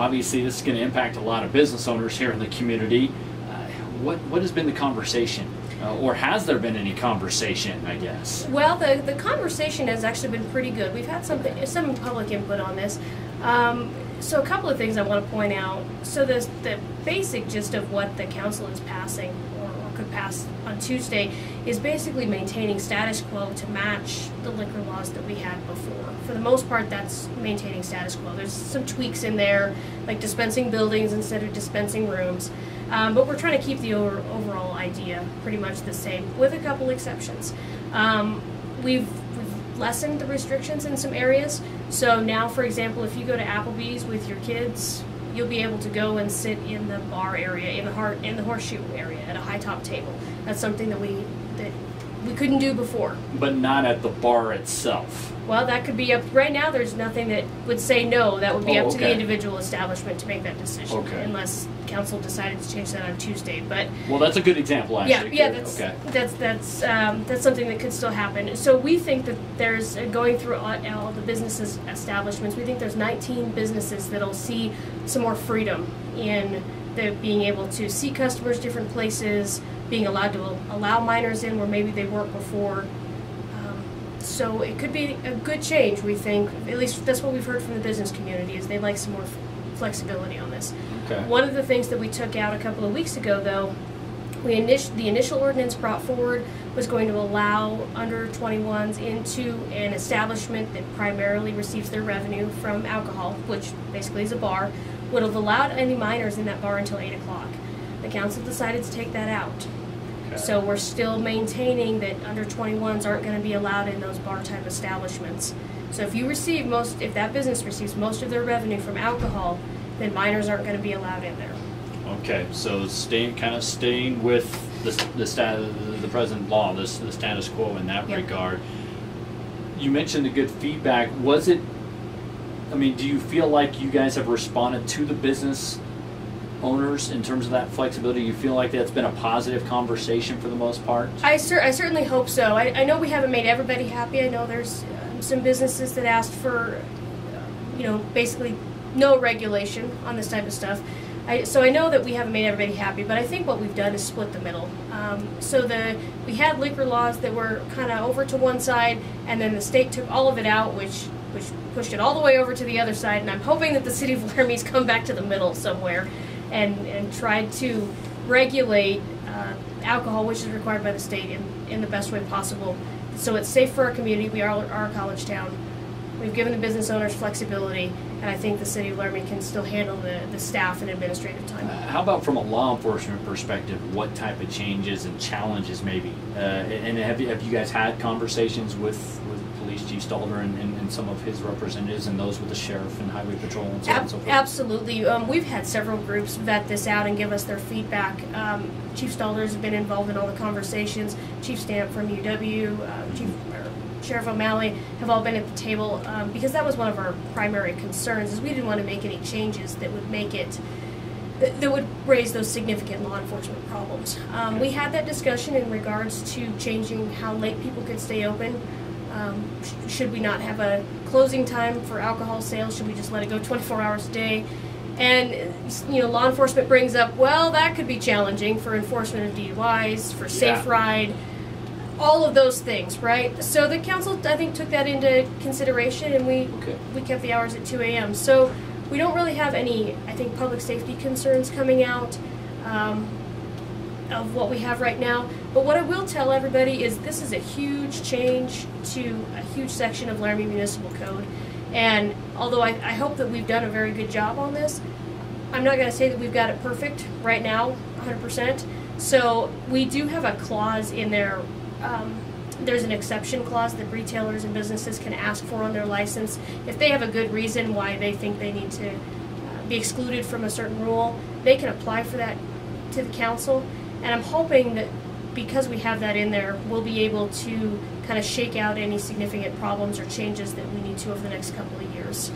obviously this is going to impact a lot of business owners here in the community. What has been the conversation? Or has there been any conversation, I guess? Well, the conversation has actually been pretty good. We've had some public input on this. So a couple of things I want to point out. So the basic gist of what the council is passing, or could pass on Tuesday, is basically maintaining status quo to match the liquor laws that we had before. For the most part, that's maintaining status quo. There's some tweaks in there, like dispensing buildings instead of dispensing rooms. But we're trying to keep the overall idea pretty much the same, with a couple exceptions. We've lessened the restrictions in some areas. So now, for example, if you go to Applebee's with your kids, you'll be able to go and sit in the bar area, in the horseshoe area, at a high top table. That's something that we couldn't do before. But not at the bar itself. Well, that could be up. Right now, there's nothing that would say no. That would be up to the individual establishment to make that decision, unless council decided to change that on Tuesday. But well, that's a good example, actually. That's something that could still happen. So we think that there's going through all the businesses establishments. We think there's 19 businesses that'll see some more freedom in being able to see customers different places, being allowed to allow minors in where maybe they weren't before. So it could be a good change, we think. At least that's what we've heard from the business community, is they'd like some more flexibility on this. Okay. One of the things that we took out a couple of weeks ago, though, the initial ordinance brought forward was going to allow under 21s into an establishment that primarily receives their revenue from alcohol, which basically is a bar, would have allowed any minors in that bar until 8 o'clock. The council decided to take that out. So we're still maintaining that under 21s aren't going to be allowed in those bar type establishments. So if that business receives most of their revenue from alcohol, then minors aren't going to be allowed in there. Okay, so staying with the present law, the status quo in that regard. You mentioned the good feedback. Do you feel like you guys have responded to the business owners in terms of that flexibility? You feel like that's been a positive conversation for the most part? I certainly hope so. I know we haven't made everybody happy. I know there's some businesses that asked for, basically no regulation on this type of stuff. So I know that we haven't made everybody happy, but I think what we've done is split the middle. We had liquor laws that were kind of over to one side, and then the state took all of it out, which pushed it all the way over to the other side, and I'm hoping that the city of Laramie's come back to the middle somewhere and tried to regulate alcohol, which is required by the state, in the best way possible. So it's safe for our community. We are a college town. We've given the business owners flexibility, and I think the city of Laramie can still handle the staff and administrative time. How about from a law enforcement perspective, what type of changes and challenges maybe? And have you guys had conversations with Police Chief Stalder and some of his representatives, and those with the sheriff and highway patrol and so on and so forth? Absolutely. We've had several groups vet this out and give us their feedback. Chief Stalder has been involved in all the conversations. Chief Stamp from UW, Sheriff O'Malley have all been at the table, because that was one of our primary concerns, is we didn't want to make any changes that would that would raise those significant law enforcement problems. We had that discussion in regards to changing how late people could stay open. Should we not have a closing time for alcohol sales? Should we just let it go 24 hours a day? And law enforcement brings up, well, that could be challenging for enforcement of DUIs, for safe ride, all of those things, right? So the council, I think, took that into consideration, and we kept the hours at 2 a.m. So we don't really have any, I think, public safety concerns coming out of what we have right now. But what I will tell everybody is this is a huge change to a huge section of Laramie Municipal Code. And although I hope that we've done a very good job on this, I'm not going to say that we've got it perfect right now, 100%. So we do have a clause in there. There's an exception clause that retailers and businesses can ask for on their license if they have a good reason why they think they need to be excluded from a certain rule. They can apply for that to the council, and I'm hoping that because we have that in there, we'll be able to kind of shake out any significant problems or changes that we need to over the next couple of years.